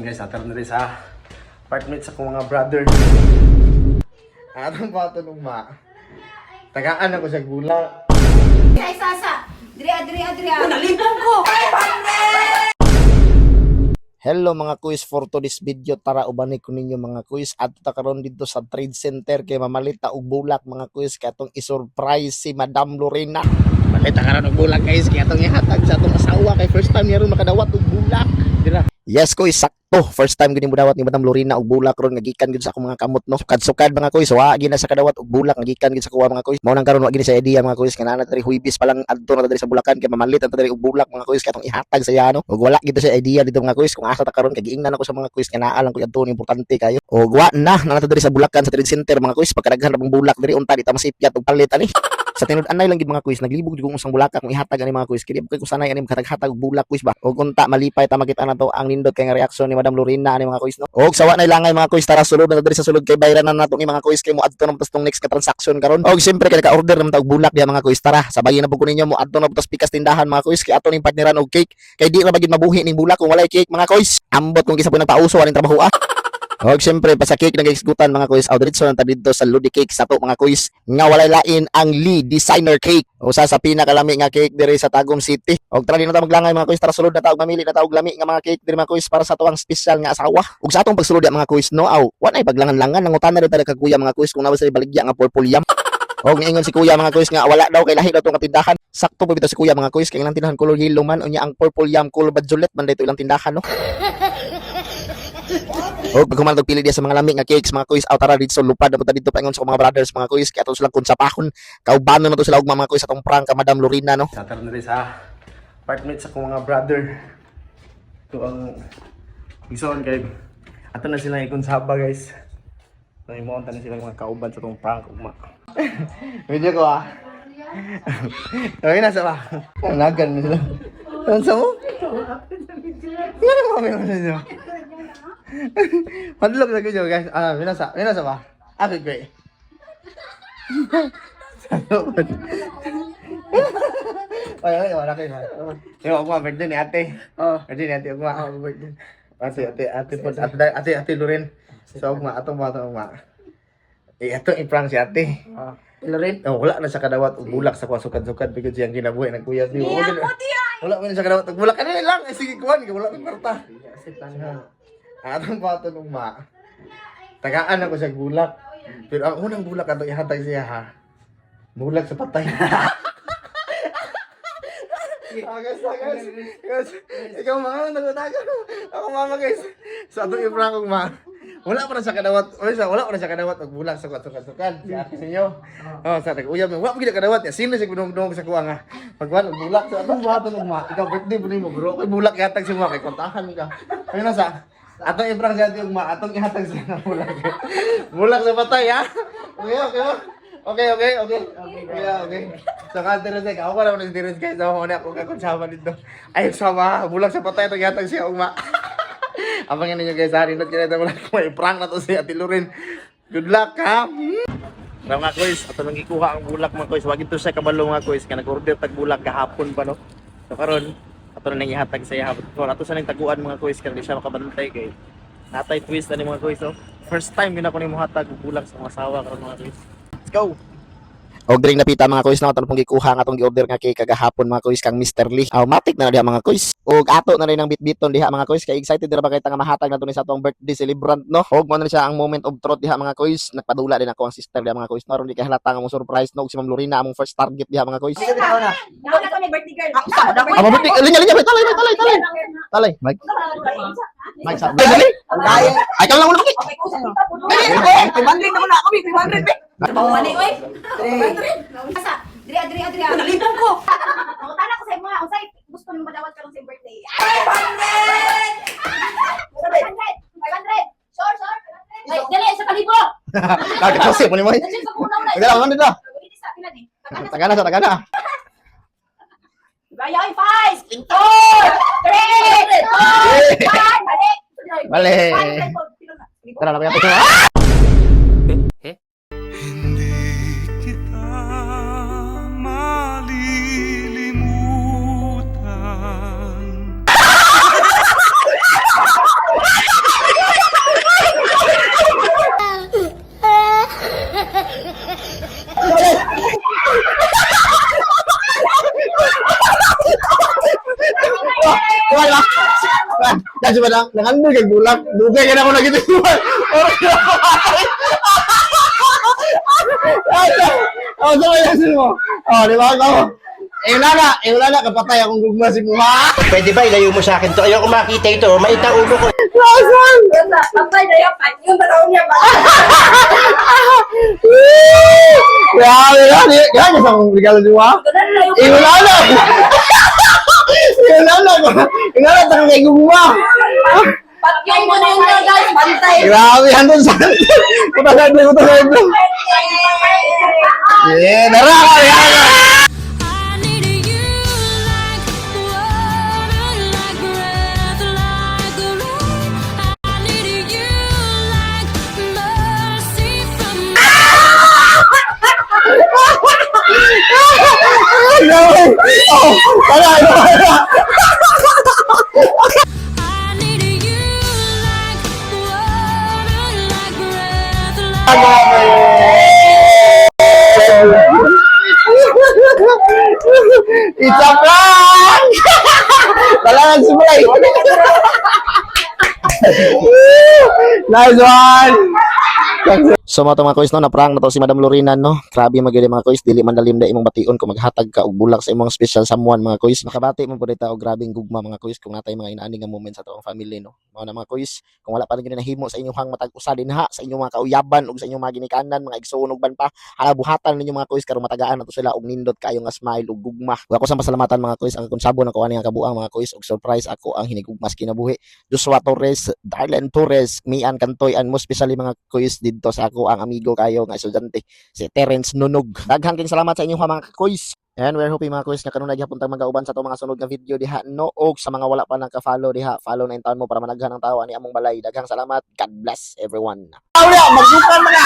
Guys, natar na rin sa apartment sa kong mga brother. Atong ba ito nung tagaan ako sa gula. Ay, sasa! Adria! Nalipong ko! Hello mga kuis, for today's video tara ubani ko ninyo mga kuis at karon dito sa trade center kay mamalita og bulak mga kuis kay atong i-surprise si Madam Lorena. Malita karon og bulak guys kay atong ihatag sa atong asawa kay first time niya ron makadawat og bulak. Dira. Yes kuis, sakto. First time gini mo dawat ni Madam Lorena og bulak ron nga gikan gid sa akong mga kamot no. Sukad mga kuis, wa gina sa kadawat og bulak nga gikan gid sa kuha mga kuis. Mao nang karon wa gini sa idea mga kuis kanana tari huibis pa lang adto na tari sa Bulacan kay mamalit ang tari og bulak mga kuis kay atong ihatag sa iya no. Og wala gid sa idea dito mga kuis kung asa ta karon kay giingnan ako sa mga kuis kanaa lang ko adto ni importante kayo. Og wa na nata diri sa Bulacan sa trade center mga kuis pagkadaghan ng bulak diri unta di ta masipyat og palit ani. Sa tinud-anay lang gid mga kuis naglibog jud kung usang bulak kung ihatag ani mga kuis kay ko sanay ani makatag-hatag og bulak kuis ba. Og unta malipay ta makita na to ang nindot kay nga reaksyon ni Madam Lorena ani mga kuis no. Og sawa na ilangay mga kuis tara sulod na diri sa sulod kay bayran na nato ni mga kuis kay mo adto na butas tong next ka transaction karon. Og siyempre kay ka-order naman ta og bulak diha mga kuis tara sabayin na pud ko ninyo mo adto na butas pikas tindahan mga kuis kay ato ning partneran og cake kay di ra bagid mabuhi ning bulak kung walay cake mga kuis. Ambot kung kisa po nagpauso aning trabaho Og siyempre pa sa cake nag-executan mga kuis diretso na ta dito sa Ludi Cake sa to mga kuis nga walay lain ang Lee Designer Cake usa sa pinakalami nga cake diri sa Tagum City. Og tara din na ta maglangay mga kuis tara sulod na ta og mamili na ta og lami nga mga cake diri mga kuis para sa tuwang special nga asawa. Ug sa atong pagsulod mga kuis no aw wa nay paglangan-langan nangutan na rin ta kag kuya mga kuis kung nawa sa baligya nga purple yam. Og niingon si kuya mga kuis nga wala daw kay lahi daw tong tindahan. Sakto pa bitaw si kuya mga kuis kay ilang tindahan color yellow man unya ang purple yam color badjulet man dito ilang tindahan no. O pagkuman og pili dia sa mga lami nga cakes mga kuis tara dito sa lupad na dito paingon sa mga brothers mga kuis kay ato silang kunsapahon kaubano na to sila og mga kuis atong prank ka Madam Lorena no. Natar na rin sa apartment sa kong mga brother. Ito ang ison kay ato na sila ikonsaba guys. So imonta na sila mga kauban sa tong prank ugma. Video ko Okay na sa ba? Nagan na sila. Ano sa mo? Ano mo meron na sila? Madulog na video guys. Minasa ba? Okay, great. Ay, wala kayo. Yung ako birthday ni ate. Birthday ni ate ugma. Ate Loren. So ugma atong ugma. Ato i-prank si ate. Loren. Wala na sa kadawat og bulak sa sukad-sukad bigod siyang kinabuhi ng kuya niyo. Wala man sa kadawat og bulak ano lang. Sige kuan, wala man kwarta. Atong bato nung tagaan ako sa bulak. Pero ang unang bulak ato ihatag siya ha. Bulak sa patay. Agas. Ikaw mga nagutagan. Ako mama guys. Sa ato i-prank og wala pa na sa kadawat. Wala pa na sa kadawat og bulak sa sukad-sukad. Si ate ninyo. Sa tag-uyab wala pa gid kadawat. Sino sa binong sa kuha nga. Pagwan og bulak sa atong bato nung ikaw birthday po nimo bro. Kay bulak ihatag si mo kay kontahan ka. Ayun na sa atong i-prank sa ating atong ihatag sa bulak. Bulak sa patay ha. Okay. So ka-interest ako wala man interest guys. Ako na ako kakonsama dito. Ay sama, bulak sa patay itong ihatag siya ugma. Abangan ninyo guys, harinot ka na ito bulak. May prank na to si Ate Loren. Good luck ha. So mga kuys, ato nang gikuha ang bulak mga kuys. Wag ito sa kabalo mga kuys. Kaya nag-order tag bulak kahapon pa no. So karon ato na nang ihatag sa iya. So ato sa nang taguan mga kuys kaya di siya makabantay kay natay twist ani mga kuys. So first time yun ako ni muhatag bulak sa mga asawa karon mga kuys. Let's go. Og dring napita mga kuys na ato pong gikuha nga atong gi-order nga cake kagahapon mga kuys kang Mr. Lee. Matik na diha mga kuys. Og ato na rin ang bitbiton diha mga kuys kay excited ra ba kay nga mahatag nato ni sa atong birthday celebrant no. Og mo na siya ang moment of truth diha mga kuys. Nagpadula din ako ang sister diha mga kuys. Naron di kay halata nga mo surprise no si Ma'am Lorena among first target diha mga kuys. Ako na to ni birthday girl. Birthday linya talay. Mike sa. Ay ka lang muna bakit? Mandrin na muna ako, 500 Bawali oy. 500. Asa? Adria. Nalipong ko. Ako tala ko sa mga unsay gusto nimo madawat karon sa birthday. 500. 500. Sure. Ay, dali sa kalibo. Kasi mo ni mo. Wala man dito. Tagana. Bayoy 5, 4, 3, 2, 1, Bale. Tara na ba ito? Hindi kita malilimutan. kasi ba nangandoy kay bulak. Dugay ka na ako nagito. Oh, so ayasin mo. Oh, di ba ako? Wala na, kapatay akong gugma si Muha. Pwede ba ilayo mo sa akin to? Ayoko makita ito. Maita ulo ko. Lasan! Ganda, patay na yung yung tanaw niya ba? Grabe na, kaya ka sa regalo ni Muha? Ganda na yung Wala na! Wala na, takang kay gugma. patyong mo na yung guys, bantay. Grabe, handon sa... Utagad lang. Yeah, dara ka, dara. I need you like water, like breath, like rain. I need you like mercy from Grabe! Oh, wala. I need you like water, like breath, like It's a prank! Talangan si Blay! Nice one! So mga kuis no, na-prank na to si Madam Lorena no. Grabe magili mga kuis, dili man dalim da imong bation kung maghatag ka og bulak sa imong special someone mga kuis. Makabati mo pud ta og grabing gugma mga kuis kung natay mga inaani nga moments sa toong family no. Mao na mga kuis, kung wala pa rin gyud nahimo sa inyong hang matag usa dinha sa inyong mga kauyaban ug sa inyong mga ginikanan, mga igsoon ug ban pa, hala buhatan ninyo mga kuis karon matagaan nato sila og nindot kayo nga smile ug gugma. Ug ako sa pasalamatan mga kuis ang konsabo ng kuani nga kabuang mga kuis ug surprise ako ang hinigugmas kinabuhi. Joshua Torres, Darlen Torres, Mian Cantoy and most especially mga kuis didto sa ako ang amigo kayo nga estudyante si Terence Nunog. Daghang king salamat sa inyong mga kuis. And we're hoping mga kuis nga kanunay gyapon tang magauban sa to mga sunod nga video diha no, og sa mga wala pa nagka-follow diha, follow na intaon mo para managhan ang tawo ani among balay. Daghang salamat. God bless everyone. Magdukan mga.